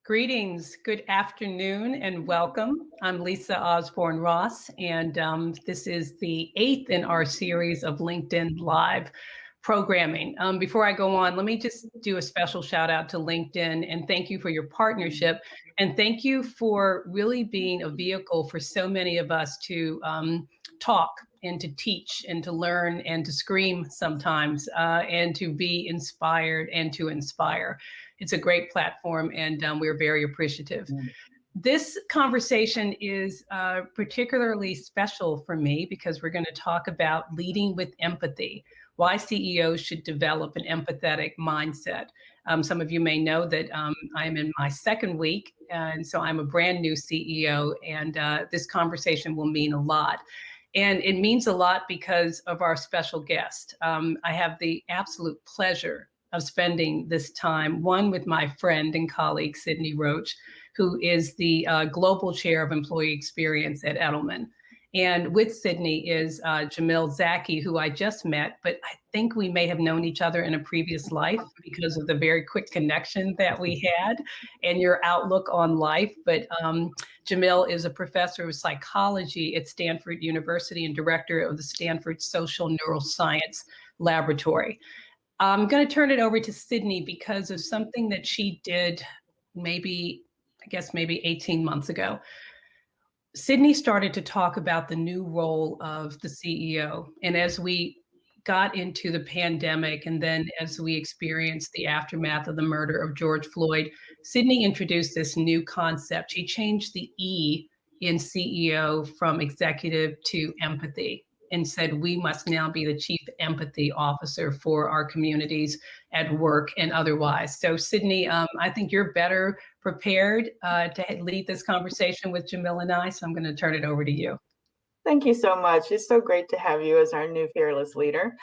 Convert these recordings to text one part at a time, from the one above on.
Greetings, good afternoon, and welcome. I'm Lisa Osborne Ross, and this is the 8th in our series of LinkedIn Live programming. Before I go on, let me just do a special shout out to LinkedIn and thank you for your partnership. And thank you for really being a vehicle for so many of us to talk and to teach and to learn and to scream sometimes and to be inspired and to inspire. It's a great platform, and we're very appreciative. This conversation is particularly special for me because we're going to talk about leading with empathy, why CEOs should develop an empathetic mindset. Some of you may know that I'm in my second week, and so I'm a brand new CEO, and this conversation will mean a lot. And it means a lot because of our special guest. I have the absolute pleasure of spending this time, one with my friend and colleague, Sydney Roach, who is the Global Chair of Employee Experience at Edelman. And with Sydney is Jamil Zaki, who I just met, but I think we may have known each other in a previous life because of the very quick connection that we had and your outlook on life. But Jamil is a professor of psychology at Stanford University and director of the Stanford Social Neuroscience Laboratory. I'm going to turn it over to Sydney because of something that she did maybe 18 months ago. Sydney started to talk about the new role of the CEO. And as we got into the pandemic and then as we experienced the aftermath of the murder of George Floyd, Sydney introduced this new concept. She changed the E in CEO from executive to empathy and said, we must now be the chief empathy officer for our communities at work and otherwise. So Sydney, I think you're better prepared to lead this conversation with Jamil and I, so I'm going to turn it over to you. Thank you so much. It's so great to have you as our new fearless leader.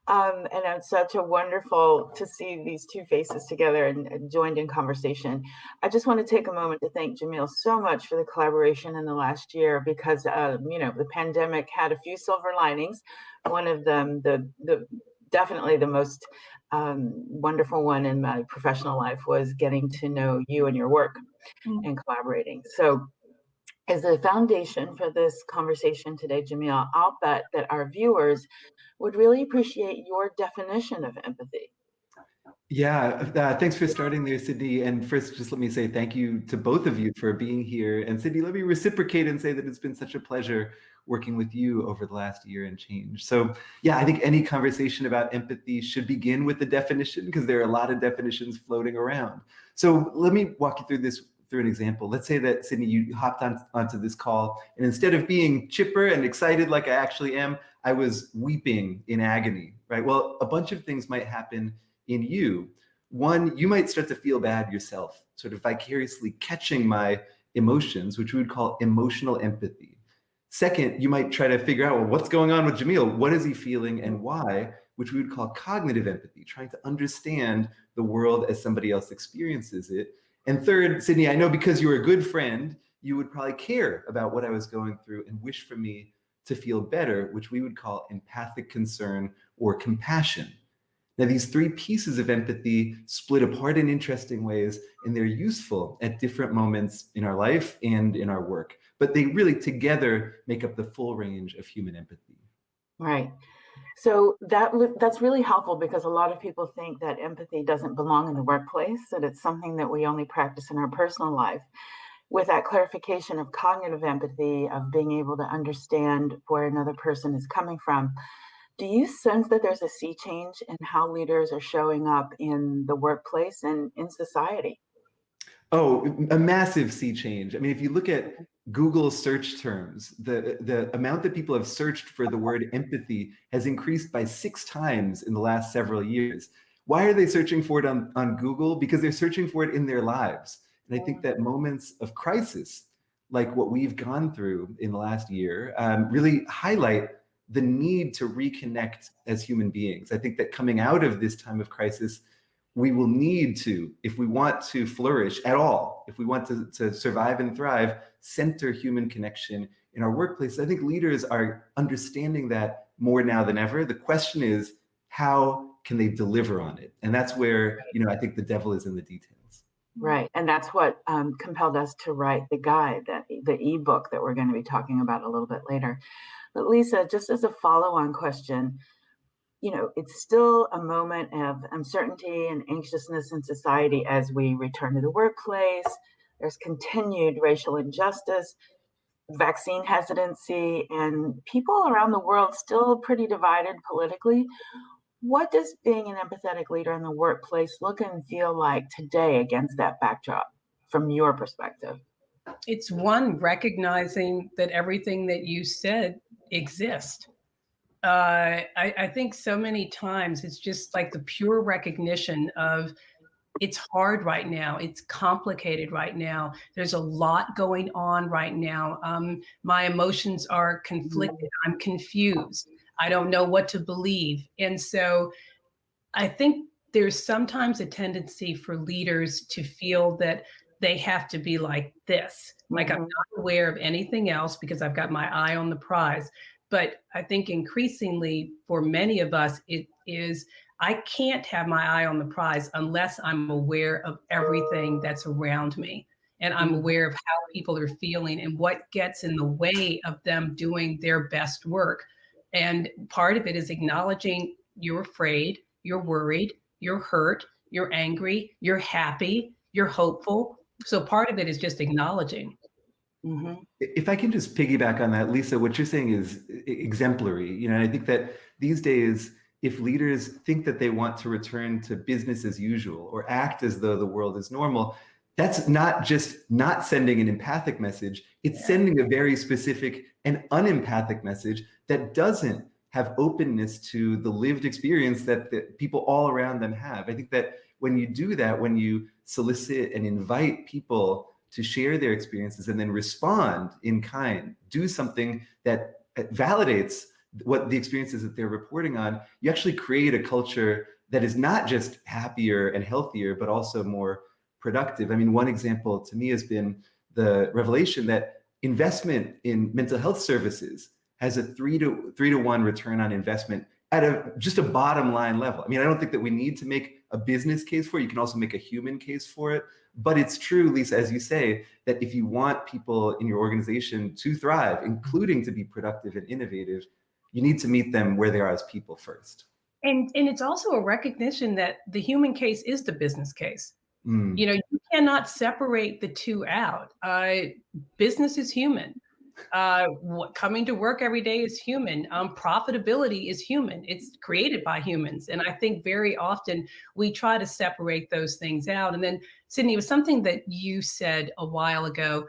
And it's such a wonderful to see these two faces together and joined in conversation. I just want to take a moment to thank Jamil so much for the collaboration in the last year because, the pandemic had a few silver linings. One of them, definitely the most wonderful one in my professional life was getting to know you and your work and collaborating. So as a foundation for this conversation today, Jamil, I'll bet that our viewers would really appreciate your definition of empathy. Yeah, thanks for starting there, Sydney. And first, just let me say thank you to both of you for being here. And Sydney, let me reciprocate and say that it's been such a pleasure working with you over the last year and change. So yeah, I think any conversation about empathy should begin with the definition because there are a lot of definitions floating around. So let me walk you through an example. Let's say that, Sydney, you hopped onto this call, and instead of being chipper and excited like I actually am, I was weeping in agony, right? Well, a bunch of things might happen in you. One, you might start to feel bad yourself, sort of vicariously catching my emotions, which we would call emotional empathy. Second, you might try to figure out, well, what's going on with Jamil? What is he feeling and why? Which we would call cognitive empathy, trying to understand the world as somebody else experiences it. And third, Sydney, I know because you're a good friend, you would probably care about what I was going through and wish for me to feel better, which we would call empathic concern or compassion. Now, these three pieces of empathy split apart in interesting ways, and they're useful at different moments in our life and in our work. But they really together make up the full range of human empathy. Right. So that's really helpful because a lot of people think that empathy doesn't belong in the workplace, that it's something that we only practice in our personal life. With that clarification of cognitive empathy, of being able to understand where another person is coming from, do you sense that there's a sea change in how leaders are showing up in the workplace and in society? Oh, a massive sea change. I mean, if you look at Google search terms, the amount that people have searched for the word empathy has increased by 6 times in the last several years. Why are they searching for it on Google? Because they're searching for it in their lives. And I think that moments of crisis, like what we've gone through in the last year, really highlight the need to reconnect as human beings. I think that coming out of this time of crisis, we will need to, if we want to flourish at all, if we want to survive and thrive, center human connection in our workplace. I think leaders are understanding that more now than ever. The question is, how can they deliver on it? And that's where, I think the devil is in the details. Right. And that's what compelled us to write the guide, the ebook that we're going to be talking about a little bit later. But Lisa, just as a follow-on question, it's still a moment of uncertainty and anxiousness in society as we return to the workplace. There's continued racial injustice, vaccine hesitancy, and people around the world still pretty divided politically. What does being an empathetic leader in the workplace look and feel like today against that backdrop from your perspective? It's one, recognizing that everything that you said exists. I think so many times it's just like the pure recognition of it's hard right now. It's complicated right now. There's a lot going on right now. My emotions are conflicted. I'm confused. I don't know what to believe. And so I think there's sometimes a tendency for leaders to feel that they have to be like this. Like I'm not aware of anything else because I've got my eye on the prize. But I think increasingly for many of us, it is, I can't have my eye on the prize unless I'm aware of everything that's around me. And I'm aware of how people are feeling and what gets in the way of them doing their best work. And part of it is acknowledging you're afraid, you're worried, you're hurt, you're angry, you're happy, you're hopeful. So part of it is just acknowledging. If I can just piggyback on that, Lisa, what you're saying is exemplary. I think that these days, if leaders think that they want to return to business as usual or act as though the world is normal, that's not just not sending an empathic message, it's sending a very specific and unempathic message that doesn't have openness to the lived experience that people all around them have. I think that when you do that, when you solicit and invite people to share their experiences and then respond in kind, do something that validates what the experiences that they're reporting on, you actually create a culture that is not just happier and healthier, but also more productive. I mean, one example to me has been the revelation that investment in mental health services has a 3-to-1 return on investment at just a bottom line level. I mean, I don't think that we need to make a business case for it. You can also make a human case for it. But it's true, Lisa, as you say, that if you want people in your organization to thrive, including to be productive and innovative, you need to meet them where they are as people first. And it's also a recognition that the human case is the business case. You cannot separate the two out. Business is human. Coming to work every day is human. Profitability is human. It's created by humans. And I think very often we try to separate those things out. And then, Sydney, it was something that you said a while ago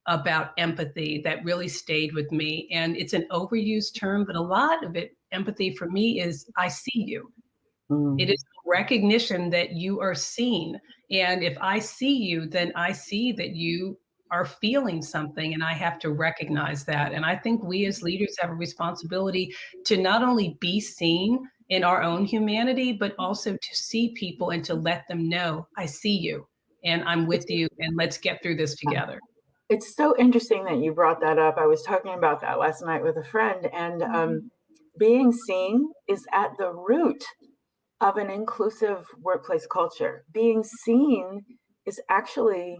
about empathy that really stayed with me. And it's an overused term, but a lot of it, empathy for me is I see you. It is recognition that you are seen. And if I see you, then I see that you are feeling something, and I have to recognize that. And I think we as leaders have a responsibility to not only be seen in our own humanity, but also to see people and to let them know, I see you and I'm with you and let's get through this together. It's so interesting that you brought that up. I was talking about that last night with a friend, and being seen is at the root of an inclusive workplace culture. Being seen is actually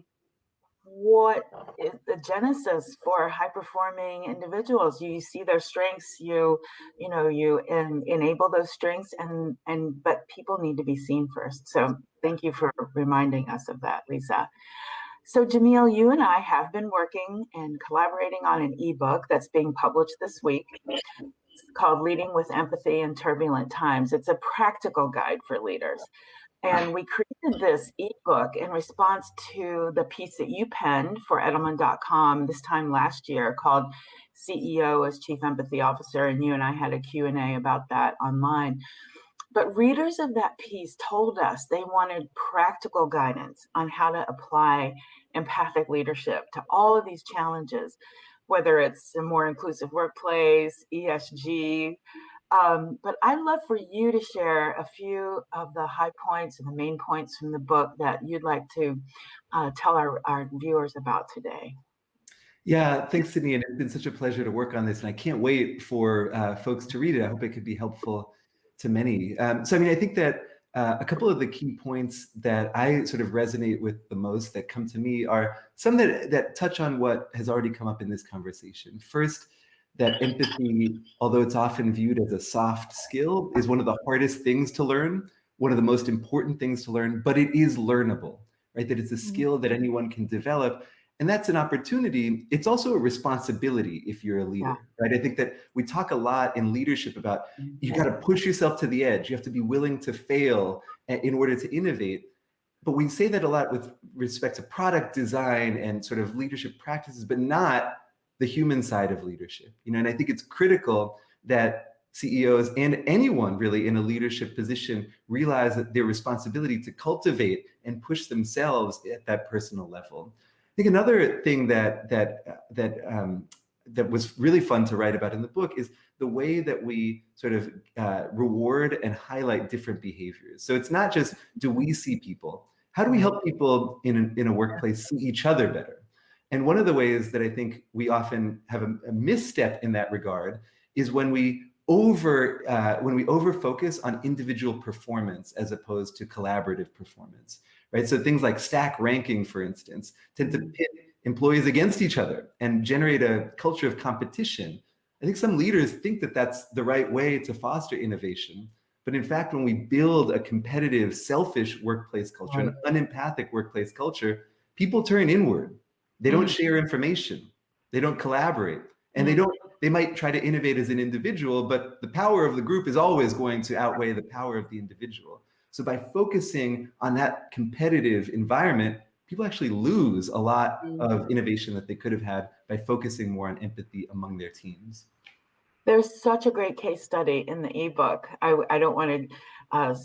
what is the genesis for high-performing individuals. You see their strengths, you enable those strengths, but people need to be seen first. So thank you for reminding us of that, Lisa. So Jamil, you and I have been working and collaborating on an ebook that's being published this week. It's called Leading with Empathy in Turbulent Times. It's a practical guide for leaders. And we created this ebook in response to the piece that you penned for Edelman.com this time last year called CEO as Chief Empathy Officer. And you and I had a Q&A about that online. But readers of that piece told us they wanted practical guidance on how to apply empathic leadership to all of these challenges, whether it's a more inclusive workplace, ESG. But I'd love for you to share a few of the high points and the main points from the book that you'd like to tell our viewers about today. Yeah, thanks, Sydney. And it's been such a pleasure to work on this. And I can't wait for folks to read it. I hope it could be helpful to many. So, I mean, I think that a couple of the key points that I sort of resonate with the most that come to me are some that touch on what has already come up in this conversation. First, that empathy, although it's often viewed as a soft skill, is one of the hardest things to learn, one of the most important things to learn, but it is learnable, right? That it's a skill that anyone can develop. And that's an opportunity. It's also a responsibility if you're a leader, right? I think that we talk a lot in leadership about you got to push yourself to the edge. You have to be willing to fail in order to innovate. But we say that a lot with respect to product design and sort of leadership practices, but not the human side of leadership. And I think it's critical that CEOs and anyone really in a leadership position realize that their responsibility to cultivate and push themselves at that personal level. I think another thing that was really fun to write about in the book is the way that we sort of reward and highlight different behaviors. So it's not just, do we see people? How do we help people in a workplace see each other better? And one of the ways that I think we often have a misstep in that regard is when we over focus on individual performance as opposed to collaborative performance, right? So things like stack ranking, for instance, tend to pit employees against each other and generate a culture of competition. I think some leaders think that that's the right way to foster innovation. But in fact, when we build a competitive, selfish workplace culture, an unempathic workplace culture, people turn inward. They don't share information. They don't collaborate. And they might try to innovate as an individual, but the power of the group is always going to outweigh the power of the individual. So by focusing on that competitive environment, people actually lose a lot of innovation that they could have had by focusing more on empathy among their teams. There's such a great case study in the ebook. I don't want to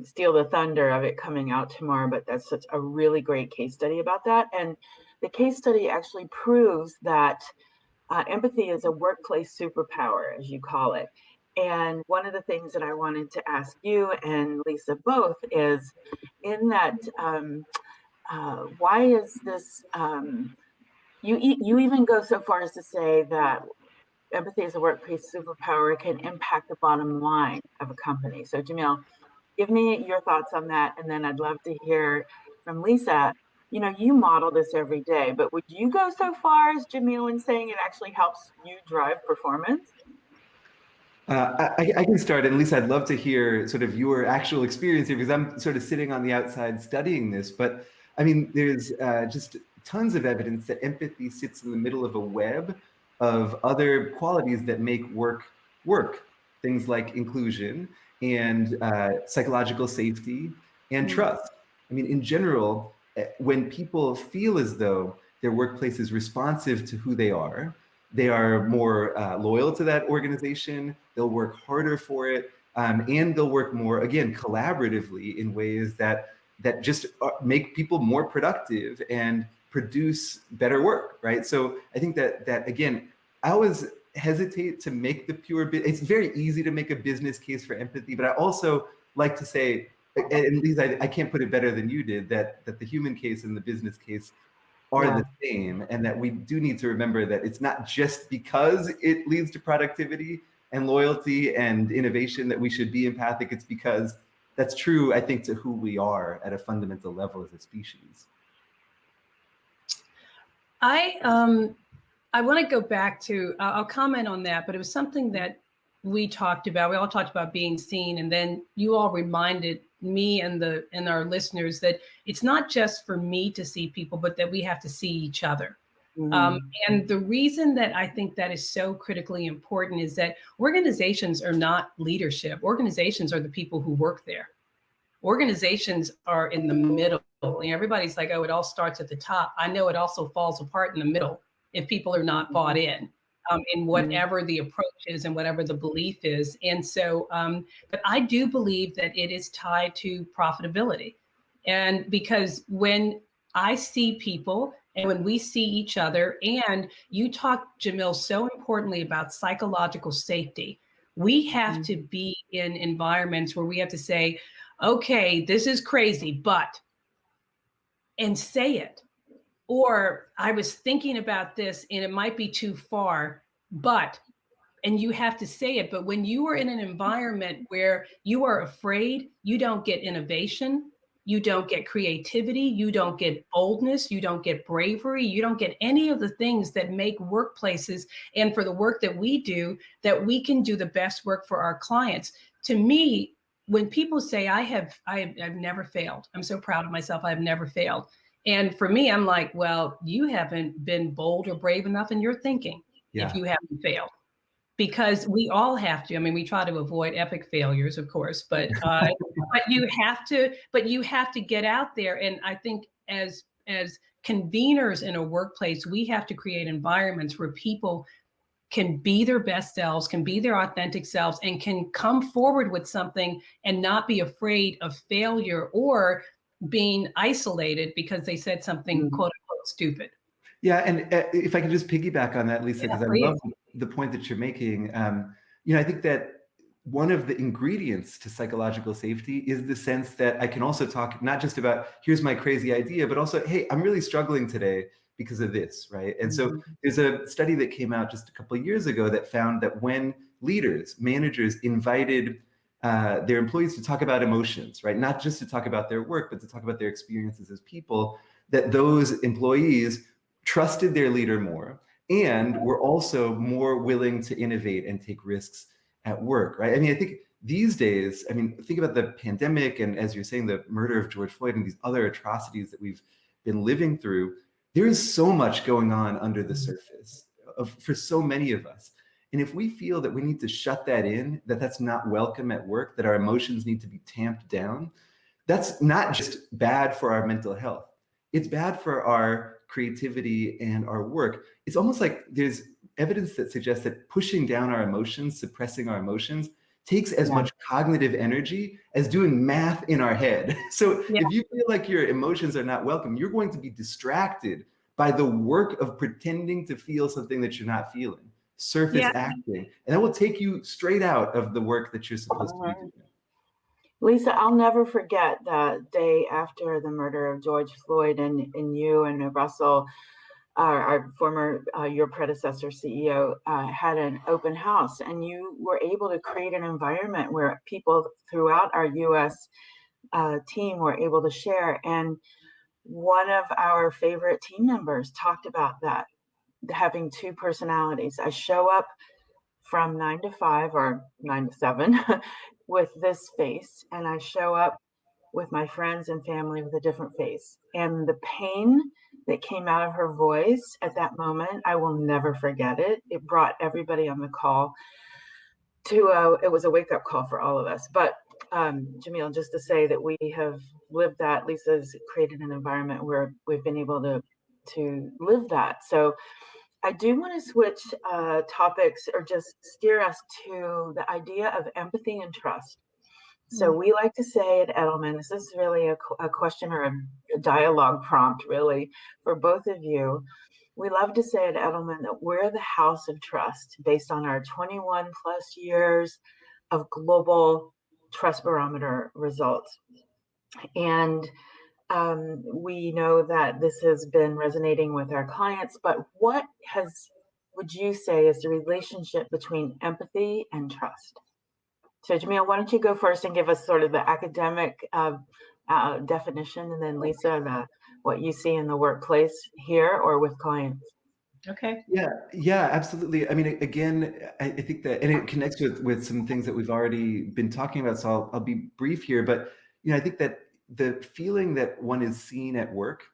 steal the thunder of it coming out tomorrow, but that's such a really great case study about that. And the case study actually proves that empathy is a workplace superpower, as you call it. And one of the things that I wanted to ask you and Lisa both is, in that, why is this, you even go so far as to say that empathy as a workplace superpower can impact the bottom line of a company. So Jamil, give me your thoughts on that. And then I'd love to hear from Lisa. You model this every day, but would you go so far as Jamil in saying it actually helps you drive performance? I can start, and Lisa, I'd love to hear sort of your actual experience here, because I'm sort of sitting on the outside studying this. But I mean, there's just tons of evidence that empathy sits in the middle of a web of other qualities that make work. Things like inclusion and psychological safety and trust. I mean, in general, when people feel as though their workplace is responsive to who they are more loyal to that organization, they'll work harder for it, and they'll work more, again, collaboratively in ways that just make people more productive and produce better work, right? So I think that again, I always hesitate to make the pure, it's very easy to make a business case for empathy, but I also like to say, and Lisa, I can't put it better than you did, that the human case and the business case are the same, and that we do need to remember that it's not just because it leads to productivity and loyalty and innovation that we should be empathic. It's because that's true, I think, to who we are at a fundamental level as a species. I want to go back to, I'll comment on that, but it was something that we talked about. We all talked about being seen, and then you all reminded me and our listeners that it's not just for me to see people, but that we have to see each other. And the reason that I think that is so critically important is that organizations are not leadership. Organizations are the people who work there. Organizations are in the middle. Everybody's like, oh, it all starts at the top. I know it also falls apart in the middle if people are not bought in whatever the approach is and whatever the belief is. And so, but I do believe that it is tied to profitability. And because when I see people and when we see each other, and you talked, Jamil, so importantly about psychological safety, we have to be in environments where we have to say, okay, this is crazy, but, and say it. Or I was thinking about this and it might be too far, but and you have to say it. But when you are in an environment where you are afraid, you don't get innovation, you don't get creativity, you don't get boldness, you don't get bravery, you don't get any of the things that make workplaces, and for the work that we do, that we can do the best work for our clients. To me, when people say I've never failed, I'm so proud of myself, I've never failed. And for me, I'm like, well, you haven't been bold or brave enough in your thinking if you haven't failed. Because we all have to. I mean, we try to avoid epic failures, of course, but you have to get out there. And I think as conveners in a workplace, we have to create environments where people can be their best selves, can be their authentic selves, and can come forward with something and not be afraid of failure or being isolated because they said something quote unquote stupid. Yeah, and if I could just piggyback on that, Lisa, because I love the point that you're making. I think that one of the ingredients to psychological safety is the sense that I can also talk not just about here's my crazy idea, but also, hey, I'm really struggling today because of this, right? And so there's a study that came out just a couple of years ago that found that when leaders, managers invited their employees to talk about emotions, right? Not just to talk about their work, but to talk about their experiences as people, that those employees trusted their leader more and were also more willing to innovate and take risks at work, right? I mean, I think these days, I mean, think about the pandemic and, as you're saying, the murder of George Floyd and these other atrocities that we've been living through. There is so much going on under the surface for so many of us. And if we feel that we need to shut that in, that that's not welcome at work, that our emotions need to be tamped down, that's not just bad for our mental health. It's bad for our creativity and our work. It's almost like there's evidence that suggests that pushing down our emotions, suppressing our emotions, takes as much cognitive energy as doing math in our head. So if you feel like your emotions are not welcome, you're going to be distracted by the work of pretending to feel something that you're not feeling, surface acting, and that will take you straight out of the work that you're supposed to be doing. Lisa, I'll never forget that day after the murder of George Floyd, and you and Russell, our former, your predecessor CEO, had an open house, and you were able to create an environment where people throughout our U.S. Team were able to share. And one of our favorite team members talked about that, having two personalities. I show up from 9 to 5 or 9 to 7 with this face, and I show up with my friends and family with a different face. And the pain that came out of her voice at that moment, I will never forget it. It brought everybody on the call to it was a wake-up call for all of us. But Jamil, just to say that we have lived that. Lisa's created an environment where we've been able to live that. So I do want to switch topics, or just steer us to the idea of empathy and trust. So we like to say at Edelman, this is really a question or a dialogue prompt really for both of you. We love to say at Edelman that we're the house of trust based on our 21 plus years of global trust barometer results. And we know that this has been resonating with our clients, but what would you say is the relationship between empathy and trust? So Jamil, why don't you go first and give us sort of the academic definition, and then Lisa, what you see in the workplace here or with clients. Okay. Yeah, absolutely. I mean, again, I think that, and it connects with some things that we've already been talking about, so I'll be brief here, but I think that the feeling that one is seen at work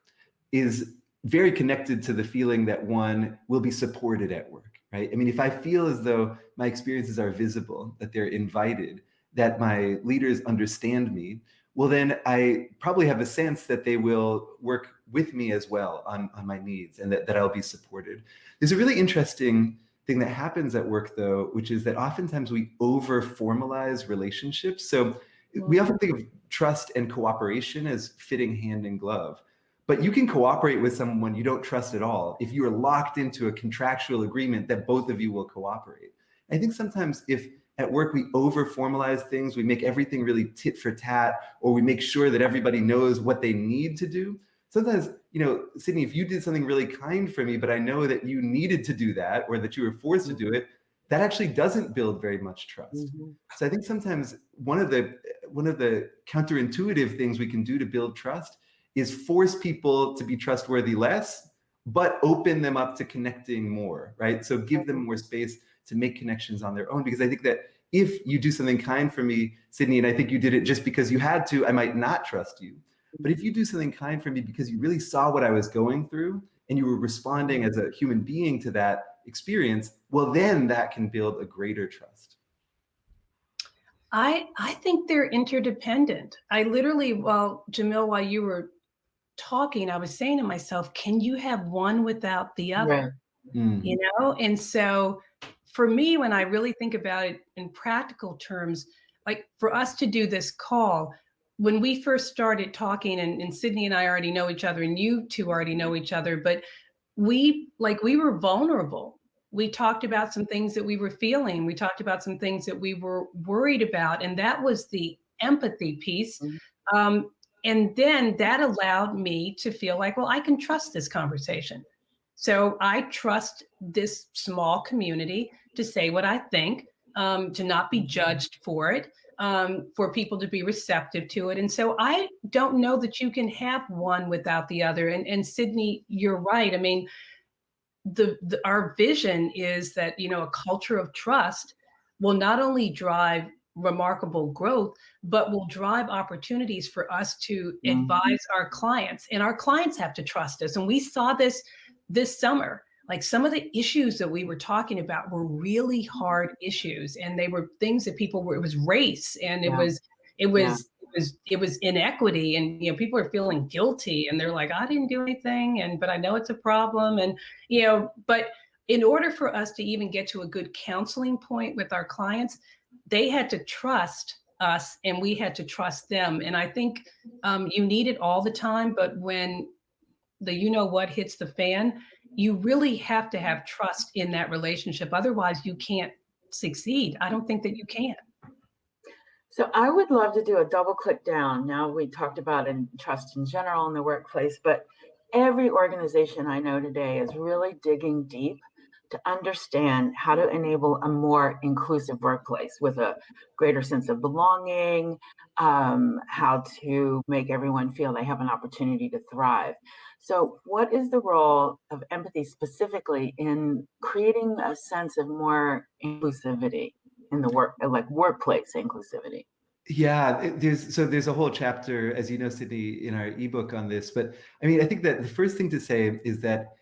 is very connected to the feeling that one will be supported at work, right? I mean, if I feel as though my experiences are visible, that they're invited, that my leaders understand me, well, then I probably have a sense that they will work with me as well on my needs, and that I'll be supported. There's a really interesting thing that happens at work, though, which is that oftentimes we over-formalize relationships. So we often think of trust and cooperation as fitting hand in glove. But you can cooperate with someone you don't trust at all if you are locked into a contractual agreement that both of you will cooperate. I think sometimes if at work we over-formalize things, we make everything really tit for tat, or we make sure that everybody knows what they need to do. Sometimes, Sydney, if you did something really kind for me, but I know that you needed to do that, or that you were forced to do it, that actually doesn't build very much trust. So I think sometimes one of the counterintuitive things we can do to build trust is force people to be trustworthy less, but open them up to connecting more, right? So give them more space to make connections on their own. Because I think that if you do something kind for me, Sydney, and I think you did it just because you had to, I might not trust you. But if you do something kind for me because you really saw what I was going through and you were responding as a human being to that experience, well, then that can build a greater trust. I think they're interdependent. I literally, Jamil, while you were talking, I was saying to myself, can you have one without the other? Right. You know? And so for me, when I really think about it in practical terms, like for us to do this call, when we first started talking, and Sydney and I already know each other, and you two already know each other, but we were vulnerable. We talked about some things that we were feeling. We talked about some things that we were worried about. And that was the empathy piece. And then that allowed me to feel like, well, I can trust this conversation. So I trust this small community to say what I think, to not be judged for it, for people to be receptive to it. And so I don't know that you can have one without the other. And Sydney, you're right. I mean, our vision is that, you know, a culture of trust will not only drive remarkable growth, but will drive opportunities for us to advise our clients, and our clients have to trust us. And we saw this summer. Like, some of the issues that we were talking about were really hard issues, and they were things that people were, it was race, and it was inequity, and, you know, people are feeling guilty, and they're like, I didn't do anything, but I know it's a problem. And, you know, but in order for us to even get to a good counseling point with our clients, they had to trust us and we had to trust them. And I think you need it all the time, but when the you know what hits the fan, you really have to have trust in that relationship. Otherwise, you can't succeed. I don't think that you can. So I would love to do a double click down. Now, we talked about trust in general in the workplace, but every organization I know today is really digging deep to understand how to enable a more inclusive workplace with a greater sense of belonging, how to make everyone feel they have an opportunity to thrive. So what is the role of empathy specifically in creating a sense of more inclusivity in the workplace inclusivity? Yeah, there's a whole chapter, as you know, Sydney, in our ebook on this. But I mean, I think that the first thing to say is that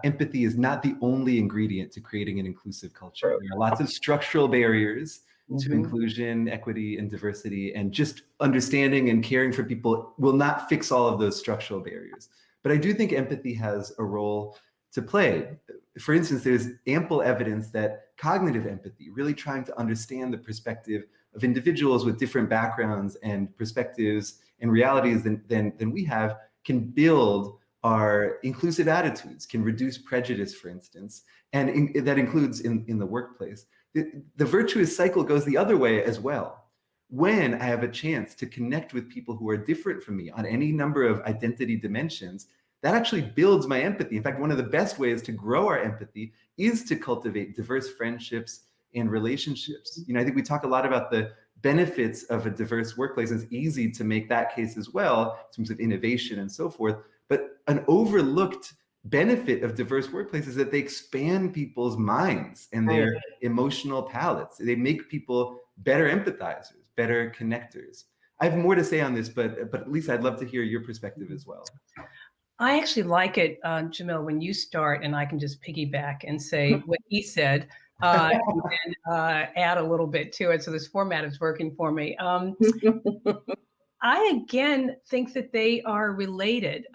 empathy is not the only ingredient to creating an inclusive culture. There are lots of structural barriers to inclusion, equity, and diversity, and just understanding and caring for people will not fix all of those structural barriers. But I do think empathy has a role to play. For instance, there's ample evidence that cognitive empathy, really trying to understand the perspective of individuals with different backgrounds and perspectives and realities than we have, can build our inclusive attitudes, can reduce prejudice, for instance, and that includes in the workplace. The virtuous cycle goes the other way as well. When I have a chance to connect with people who are different from me on any number of identity dimensions, that actually builds my empathy. In fact, one of the best ways to grow our empathy is to cultivate diverse friendships and relationships. You know, I think we talk a lot about the benefits of a diverse workplace. It's easy to make that case as well in terms of innovation and so forth. But an overlooked benefit of diverse workplaces is that they expand people's minds and their emotional palettes. They make people better empathizers, better connectors. I have more to say on this, but Lisa, I'd love to hear your perspective as well. I actually like it, Jamil, when you start and I can just piggyback and say what he said, and add a little bit to it. So this format is working for me. I, again, think that they are related.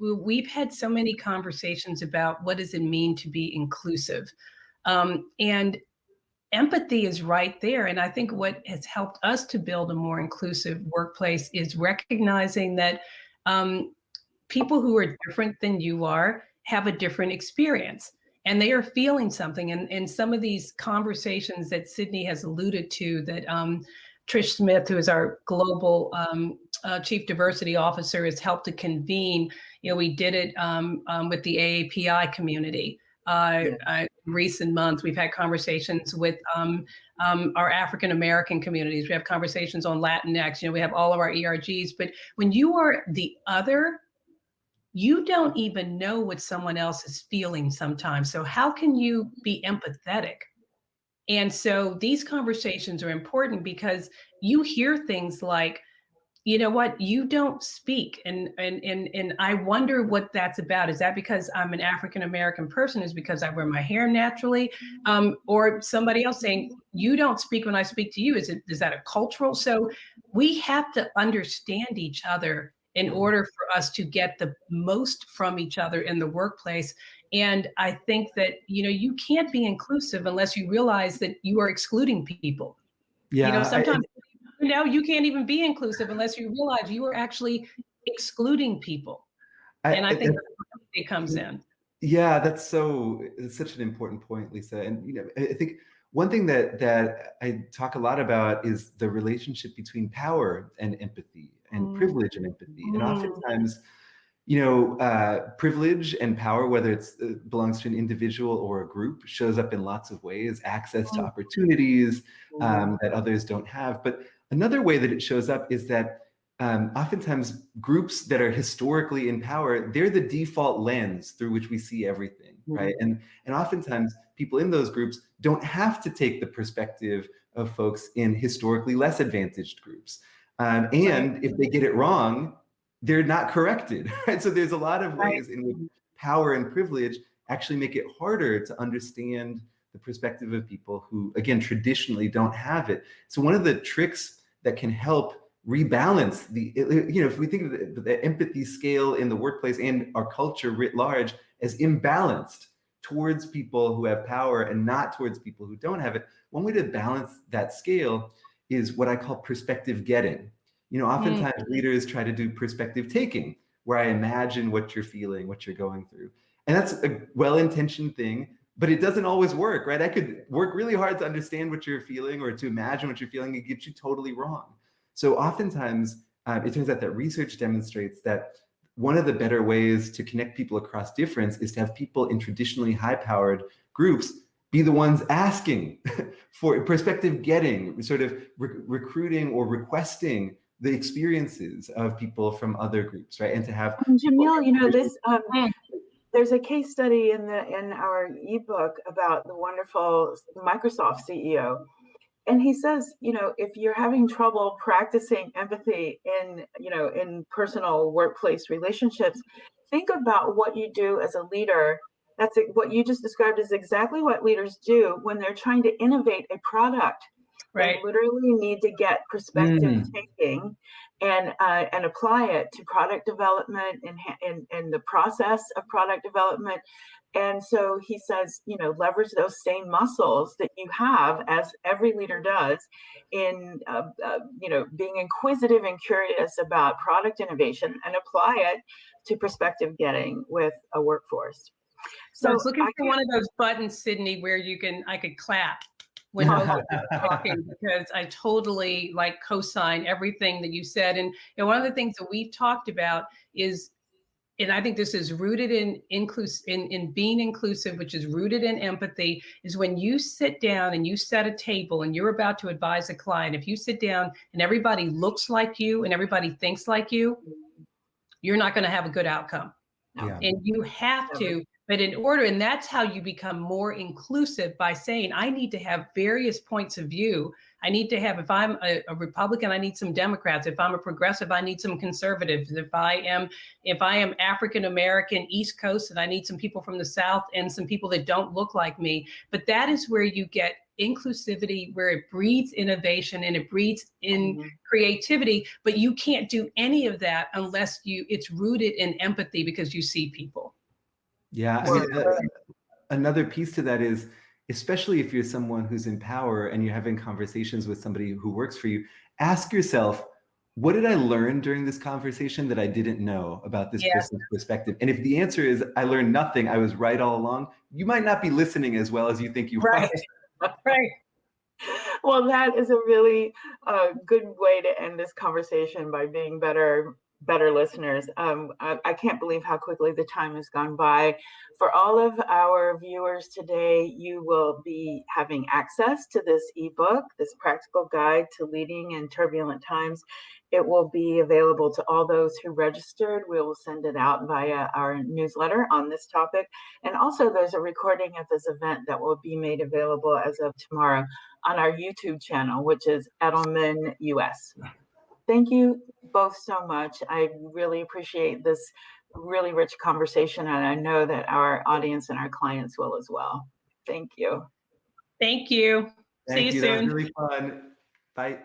We've had so many conversations about what does it mean to be inclusive. And empathy is right there. And I think what has helped us to build a more inclusive workplace is recognizing that people who are different than you are have a different experience, and they are feeling something. And some of these conversations that Sydney has alluded to, that Trish Smith, who is our global chief diversity officer, has helped to convene. You know, we did it with the AAPI community. in recent months. We've had conversations with our African American communities. We have conversations on Latinx. We have all of our ERGs. But when you are the other, you don't even know what someone else is feeling sometimes. So how can you be empathetic? And so these conversations are important because you hear things like, you know what, you don't speak. And I wonder what that's about. Is that because I'm an African American person? Is it because I wear my hair naturally? Or somebody else saying, you don't speak when I speak to you. Is that a cultural? So we have to understand each other in order for us to get the most from each other in the workplace. And I think that, you can't be inclusive unless you realize that you are excluding people. Yeah, Sometimes, you can't even be inclusive unless you realize you are actually excluding people. And I think that's where it comes in. Yeah, it's such an important point, Lisa. And I think one thing that I talk a lot about is the relationship between power and empathy, and privilege and empathy. And oftentimes, privilege and power, whether it belongs to an individual or a group, shows up in lots of ways. Access to opportunities that others don't have. But another way that it shows up is that oftentimes groups that are historically in power, they're the default lens through which we see everything, right? And oftentimes people in those groups don't have to take the perspective of folks in historically less advantaged groups. And if they get it wrong, they're not corrected, right? So there's a lot of ways in which power and privilege actually make it harder to understand the perspective of people who, again, traditionally don't have it. So one of the tricks that can help rebalance if we think of the empathy scale in the workplace and our culture writ large as imbalanced towards people who have power and not towards people who don't have it, one way to balance that scale is what I call perspective getting. Oftentimes leaders try to do perspective taking, where I imagine what you're feeling, what you're going through. And that's a well-intentioned thing, but it doesn't always work, right? I could work really hard to understand what you're feeling or to imagine what you're feeling and get you totally wrong. So oftentimes, it turns out that research demonstrates that one of the better ways to connect people across difference is to have people in traditionally high-powered groups be the ones asking for perspective getting, sort of recruiting or requesting the experiences of people from other groups, right? And to have Jamil, this there's a case study in our ebook about the wonderful Microsoft CEO. And he says, if you're having trouble practicing empathy in personal workplace relationships, think about what you do as a leader. That's what you just described is exactly what leaders do when they're trying to innovate a product. Right. They literally need to get perspective taking and apply it to product development and the process of product development. And so he says, leverage those same muscles that you have, as every leader does, in being inquisitive and curious about product innovation, and apply it to perspective getting with a workforce. So I was looking for one of those buttons, Sydney, where I could clap when both of you were talking, because I totally co-sign everything that you said. And one of the things that we've talked about is, and I think this is rooted in being inclusive, which is rooted in empathy, is when you sit down and you set a table and you're about to advise a client, if you sit down and everybody looks like you and everybody thinks like you, you're not going to have a good outcome. Yeah. And you have to, but and that's how you become more inclusive, by saying, I need to have various points of view. I need to have, if I'm a Republican, I need some Democrats. If I'm a progressive, I need some conservatives. If I am African-American, East Coast, and I need some people from the South and some people that don't look like me. But that is where you get inclusivity, where it breeds innovation and it breeds in creativity. But you can't do any of that unless it's rooted in empathy, because you see people. Yeah, another piece to that is, especially if you're someone who's in power and you're having conversations with somebody who works for you, ask yourself, what did I learn during this conversation that I didn't know about this person's perspective? And if the answer is, I learned nothing, I was right all along, you might not be listening as well as you think you are. Right. Well, that is a really good way to end this conversation, by being better better listeners. I can't believe how quickly the time has gone by. For all of our viewers today, you will be having access to this ebook, this practical guide to leading in turbulent times. It will be available to all those who registered. We will send it out via our newsletter on this topic. And also there's a recording of this event that will be made available as of tomorrow on our YouTube channel, which is Edelman US. Thank you both so much. I really appreciate this really rich conversation, and I know that our audience and our clients will as well. Thank you. Thank you. See you soon. That was really fun. Bye.